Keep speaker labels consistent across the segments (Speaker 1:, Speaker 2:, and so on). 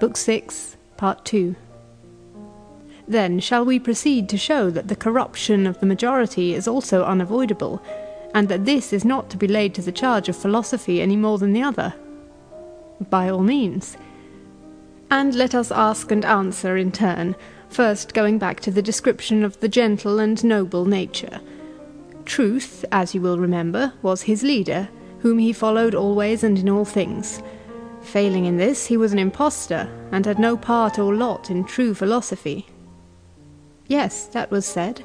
Speaker 1: Book 6, Part 2. Then shall we proceed to show that the corruption of the majority is also unavoidable, and that this is not to be laid to the charge of philosophy any more than the other? By all means. And let us ask and answer in turn, first going back to the description of the gentle and noble nature. Truth, as you will remember, was his leader, whom he followed always and in all things. Failing in this, he was an impostor, and had no part or lot in true philosophy. Yes, that was said.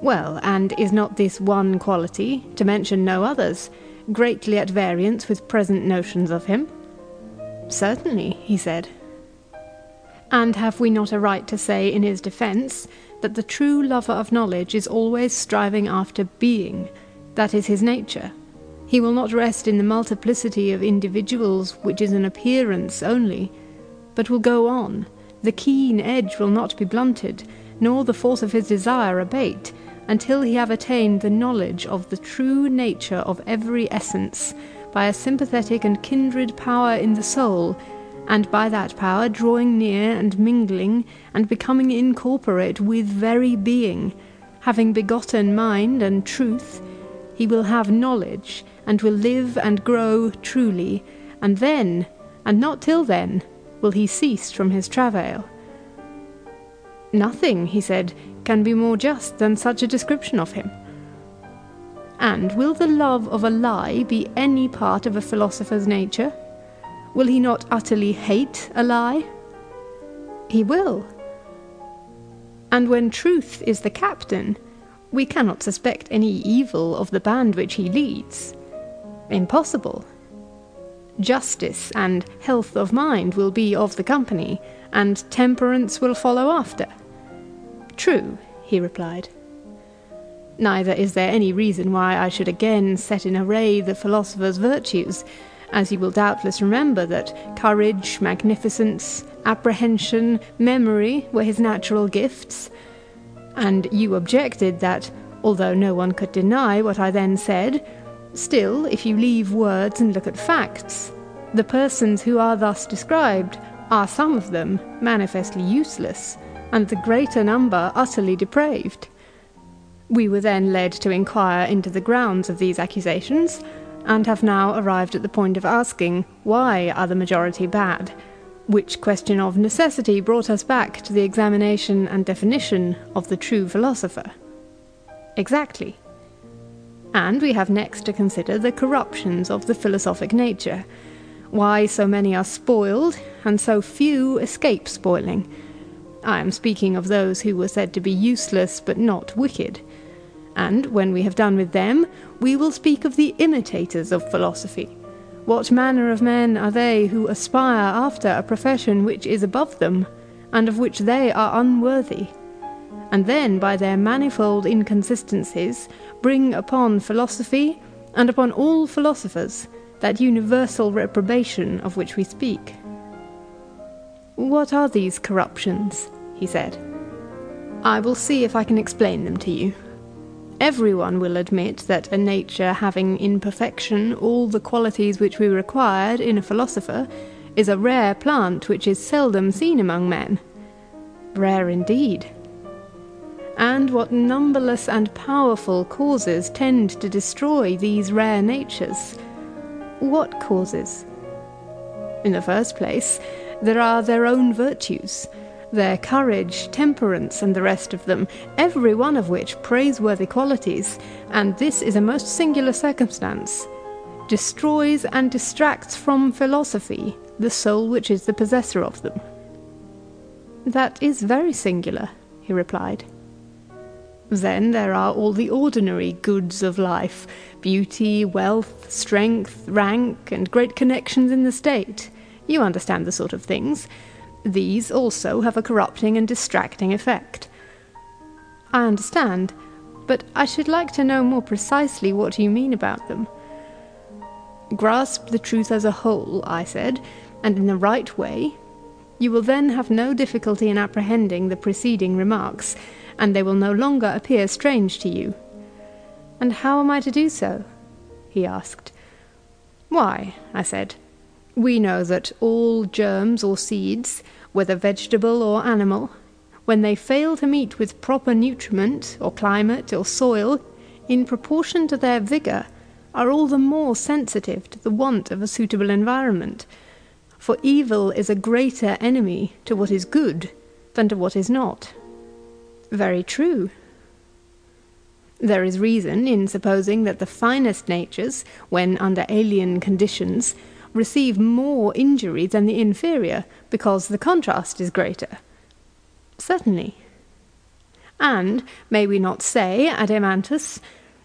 Speaker 1: Well, and is not this one quality, to mention no others, greatly at variance with present notions of him? Certainly, he said. And have we not a right to say in his defence that the true lover of knowledge is always striving after being? That is his nature. He will not rest in the multiplicity of individuals, which is an appearance only, but will go on. The keen edge will not be blunted, nor the force of his desire abate, until he have attained the knowledge of the true nature of every essence, by a sympathetic and kindred power in the soul, and by that power drawing near and mingling, and becoming incorporate with very being, having begotten mind and truth, he will have knowledge, and will live and grow truly, and then, and not till then, will he cease from his travail. Nothing, he said, can be more just than such a description of him. And will the love of a lie be any part of a philosopher's nature? Will he not utterly hate a lie? He will. And when truth is the captain, we cannot suspect any evil of the band which he leads. Impossible. Justice and health of mind will be of the company, and temperance will follow after. True, he replied. Neither is there any reason why I should again set in array the philosopher's virtues, as you will doubtless remember that courage, magnificence, apprehension, memory were his natural gifts. And you objected that, although no one could deny what I then said, still, if you leave words and look at facts, the persons who are thus described are some of them manifestly useless, and the greater number utterly depraved. We were then led to inquire into the grounds of these accusations, and have now arrived at the point of asking, why are the majority bad? Which question of necessity brought us back to the examination and definition of the true philosopher. Exactly. And we have next to consider the corruptions of the philosophic nature, why so many are spoiled, and so few escape spoiling. I am speaking of those who were said to be useless but not wicked. And when we have done with them, we will speak of the imitators of philosophy. What manner of men are they who aspire after a profession which is above them, and of which they are unworthy? And then by their manifold inconsistencies bring upon philosophy, and upon all philosophers, that universal reprobation of which we speak. What are these corruptions? He said. I will see if I can explain them to you. Everyone will admit that a nature having in perfection all the qualities which we required in a philosopher is a rare plant which is seldom seen among men. Rare indeed. And what numberless and powerful causes tend to destroy these rare natures? What causes? In the first place, there are their own virtues, their courage, temperance, and the rest of them, every one of which praiseworthy qualities, and this is a most singular circumstance, destroys and distracts from philosophy the soul which is the possessor of them. That is very singular, he replied. Then there are all the ordinary goods of life, beauty, wealth, strength, rank, and great connections in the state. You understand the sort of things. These also have a corrupting and distracting effect. I understand, but I should like to know more precisely what you mean about them. Grasp the truth as a whole, I said, and in the right way. You will then have no difficulty in apprehending the preceding remarks, and they will no longer appear strange to you. And how am I to do so? He asked. Why, I said, We know that all germs or seeds, whether vegetable or animal, when they fail to meet with proper nutriment, or climate, or soil, in proportion to their vigour, are all the more sensitive to the want of a suitable environment. For evil is a greater enemy to what is good than to what is not. Very true. There is reason in supposing that the finest natures, when under alien conditions, receive more injury than the inferior, because the contrast is greater. Certainly. And may we not say, Adeimantus,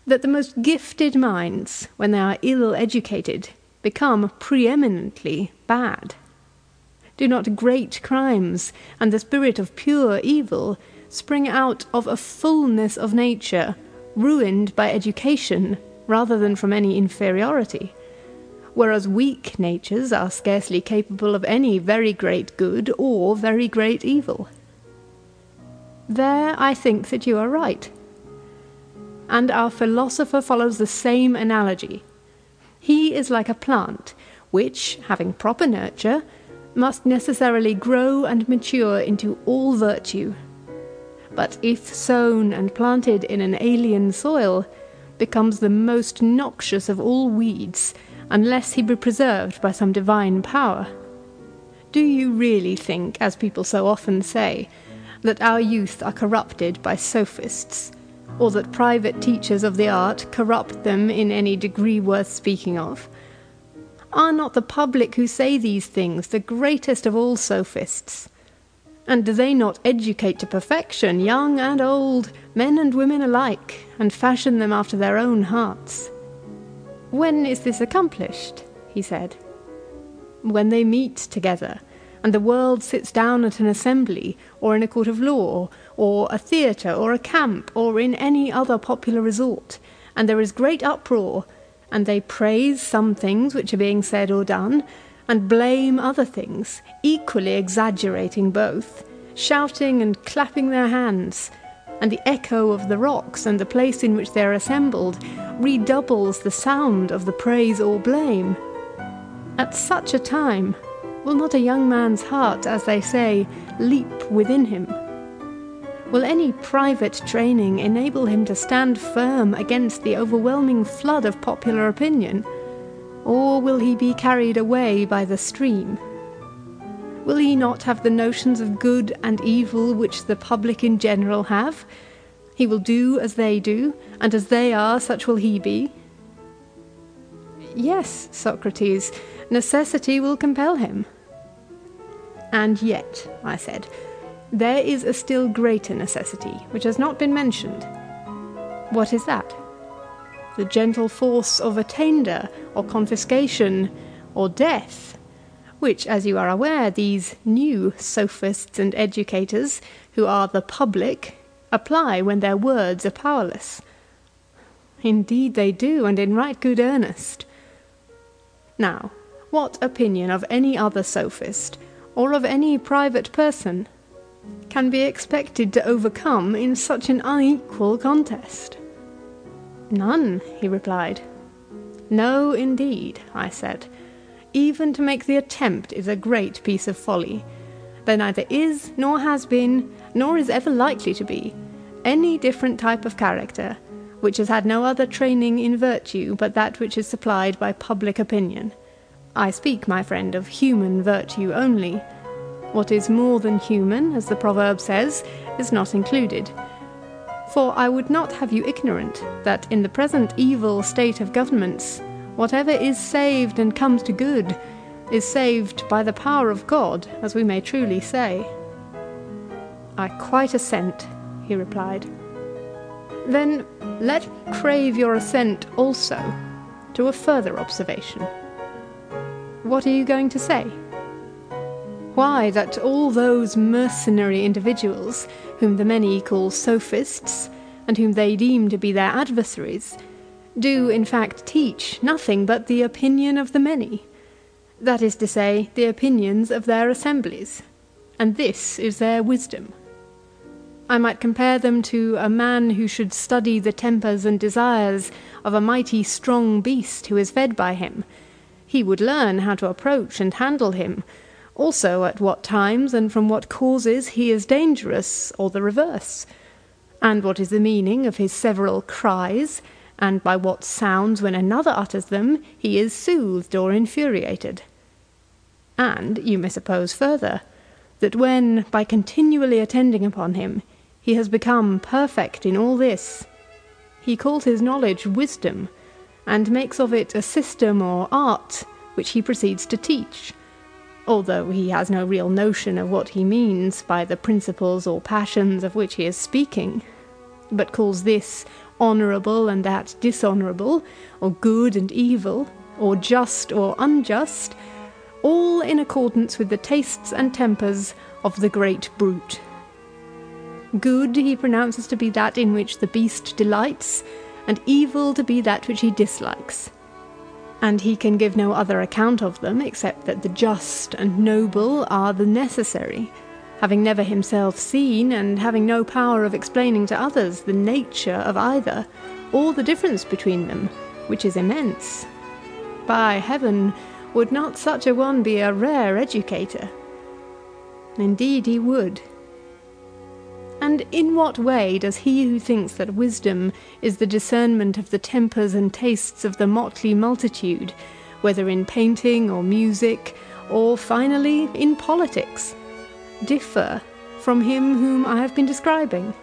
Speaker 1: that the most gifted minds, when they are ill educated, become preeminently bad? Do not great crimes and the spirit of pure evil spring out of a fullness of nature, ruined by education rather than from any inferiority? Whereas weak natures are scarcely capable of any very great good or very great evil. There I think that you are right. And our philosopher follows the same analogy. He is like a plant, which, having proper nurture, must necessarily grow and mature into all virtue, but if sown and planted in an alien soil, becomes the most noxious of all weeds, unless he be preserved by some divine power. Do you really think, as people so often say, that our youth are corrupted by sophists, or that private teachers of the art corrupt them in any degree worth speaking of? Are not the public who say these things the greatest of all sophists? And do they not educate to perfection young and old, men and women alike, and fashion them after their own hearts? When is this accomplished? He said. When they meet together, and the world sits down at an assembly, or in a court of law, or a theatre, or a camp, or in any other popular resort, and there is great uproar, and they praise some things which are being said or done, and blame other things, equally exaggerating both, shouting and clapping their hands, and the echo of the rocks and the place in which they are assembled redoubles the sound of the praise or blame. At such a time, will not a young man's heart, as they say, leap within him? Will any private training enable him to stand firm against the overwhelming flood of popular opinion? Or will he be carried away by the stream? Will he not have the notions of good and evil which the public in general have? He will do as they do, and as they are, such will he be. Yes, Socrates, necessity will compel him. And yet, I said, there is a still greater necessity, which has not been mentioned. What is that? The gentle force of attainder, or confiscation, or death, which, as you are aware, these new sophists and educators, who are the public, apply when their words are powerless. Indeed they do, and in right good earnest. Now, what opinion of any other sophist, or of any private person, can be expected to overcome in such an unequal contest? None, he replied. No, indeed, I said. Even to make the attempt is a great piece of folly. There neither is, nor has been, nor is ever likely to be, any different type of character, which has had no other training in virtue but that which is supplied by public opinion. I speak, my friend, of human virtue only. What is more than human, as the proverb says, is not included. For I would not have you ignorant that in the present evil state of governments, whatever is saved and comes to good is saved by the power of God, as we may truly say. I quite assent, he replied. Then let me crave your assent also to a further observation. What are you going to say? Why, that all those mercenary individuals, whom the many call sophists, and whom they deem to be their adversaries, do in fact teach nothing but the opinion of the many, that is to say, the opinions of their assemblies, and this is their wisdom. I might compare them to a man who should study the tempers and desires of a mighty strong beast who is fed by him, He would learn how to approach and handle him, also at what times and from what causes he is dangerous, or the reverse, and what is the meaning of his several cries, and by what sounds, when another utters them, he is soothed or infuriated. And you may suppose further, that when, by continually attending upon him, he has become perfect in all this, he calls his knowledge wisdom, and makes of it a system or art which he proceeds to teach, although he has no real notion of what he means by the principles or passions of which he is speaking, but calls this honourable and that dishonourable, or good and evil, or just or unjust, all in accordance with the tastes and tempers of the great brute. Good he pronounces to be that in which the beast delights, and evil to be that which he dislikes. And he can give no other account of them, except that the just and noble are the necessary, having never himself seen, and having no power of explaining to others the nature of either, or the difference between them, which is immense. By heaven, would not such a one be a rare educator? Indeed he would. And in what way does he who thinks that wisdom is the discernment of the tempers and tastes of the motley multitude, whether in painting or music, or finally in politics, differ from him whom I have been describing?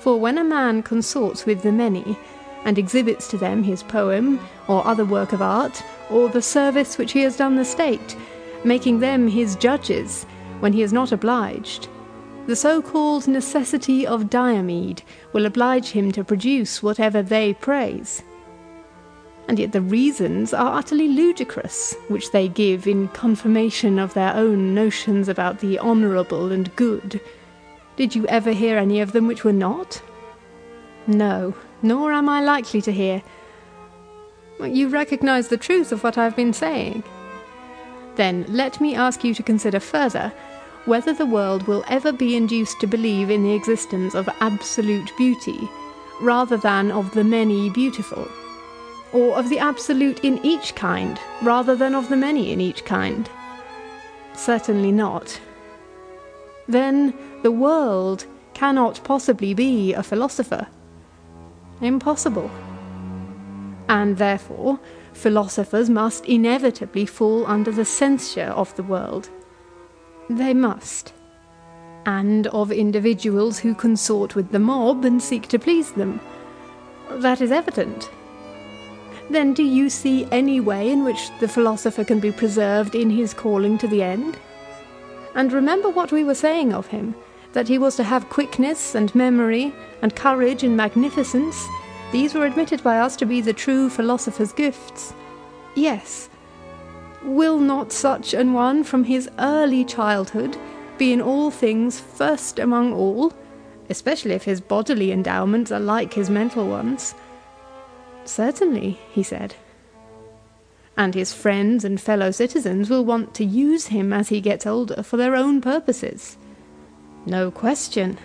Speaker 1: For when a man consorts with the many, and exhibits to them his poem, or other work of art, or the service which he has done the state, making them his judges, when he is not obliged, the so-called necessity of Diomede will oblige him to produce whatever they praise. And yet the reasons are utterly ludicrous, which they give in confirmation of their own notions about the honourable and good. Did you ever hear any of them which were not? No, nor am I likely to hear. You recognise the truth of what I have been saying? Then let me ask you to consider further whether the world will ever be induced to believe in the existence of absolute beauty, rather than of the many beautiful, or of the absolute in each kind, rather than of the many in each kind? Certainly not. Then the world cannot possibly be a philosopher. Impossible. And therefore philosophers must inevitably fall under the censure of the world. They must. And of individuals who consort with the mob and seek to please them. That is evident. Then do you see any way in which the philosopher can be preserved in his calling to the end? And remember what we were saying of him, that he was to have quickness and memory and courage and magnificence. These were admitted by us to be the true philosopher's gifts. Yes. Will not such an one from his early childhood be in all things first among all, especially if his bodily endowments are like his mental ones? Certainly, he said. And his friends and fellow citizens will want to use him as he gets older for their own purposes. No question.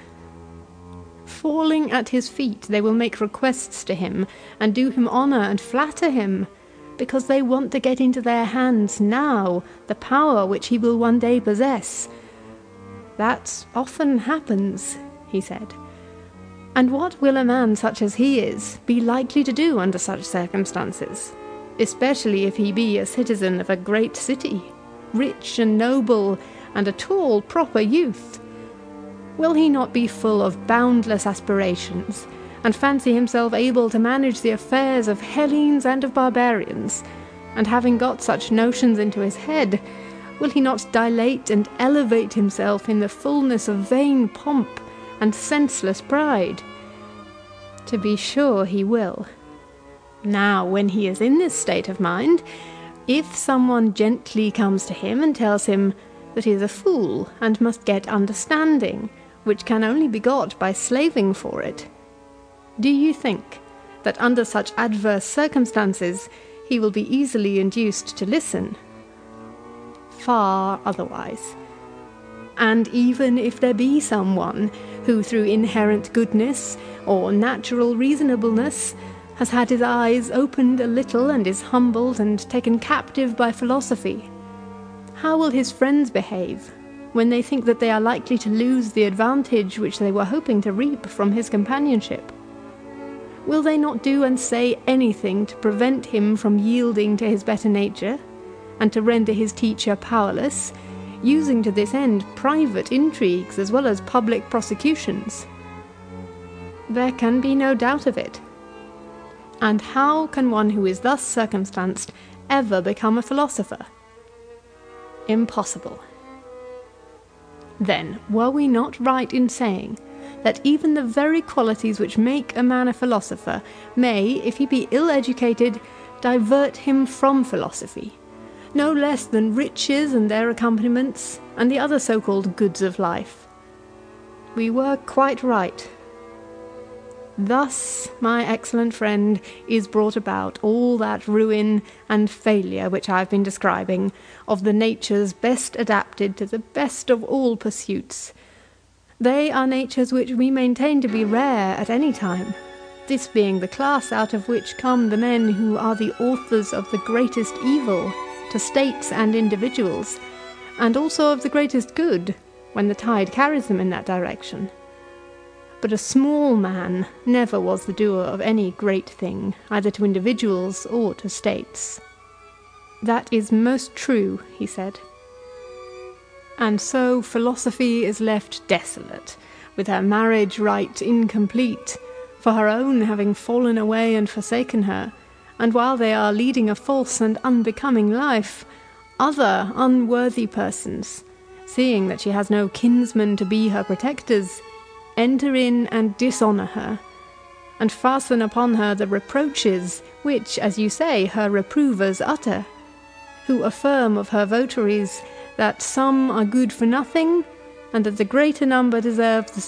Speaker 1: Falling at his feet, they will make requests to him, and do him honour and flatter him, because they want to get into their hands now the power which he will one day possess. That often happens, he said. And what will a man such as he is be likely to do under such circumstances, especially if he be a citizen of a great city, rich and noble, and a tall, proper youth? Will he not be full of boundless aspirations, and fancy himself able to manage the affairs of Hellenes and of barbarians, and having got such notions into his head, will he not dilate and elevate himself in the fullness of vain pomp and senseless pride? To be sure he will. Now, when he is in this state of mind, if someone gently comes to him and tells him that he is a fool and must get understanding, which can only be got by slaving for it, do you think that under such adverse circumstances he will be easily induced to listen? Far otherwise. And even if there be someone who through inherent goodness or natural reasonableness has had his eyes opened a little and is humbled and taken captive by philosophy, how will his friends behave when they think that they are likely to lose the advantage which they were hoping to reap from his companionship? Will they not do and say anything to prevent him from yielding to his better nature, and to render his teacher powerless, using to this end private intrigues as well as public prosecutions? There can be no doubt of it. And how can one who is thus circumstanced ever become a philosopher? Impossible. Then, were we not right in saying that even the very qualities which make a man a philosopher may, if he be ill-educated, divert him from philosophy, no less than riches and their accompaniments, and the other so-called goods of life? We were quite right. Thus, my excellent friend, is brought about all that ruin and failure which I have been describing, of the natures best adapted to the best of all pursuits. They are natures which we maintain to be rare at any time, this being the class out of which come the men who are the authors of the greatest evil to states and individuals, and also of the greatest good, when the tide carries them in that direction. But a small man never was the doer of any great thing, either to individuals or to states. That is most true, he said. And so philosophy is left desolate, with her marriage rite incomplete, for her own having fallen away and forsaken her, and while they are leading a false and unbecoming life, other unworthy persons, seeing that she has no kinsmen to be her protectors, enter in and dishonour her, and fasten upon her the reproaches which, as you say, her reprovers utter, who affirm of her votaries that some are good for nothing, and that the greater number deserve the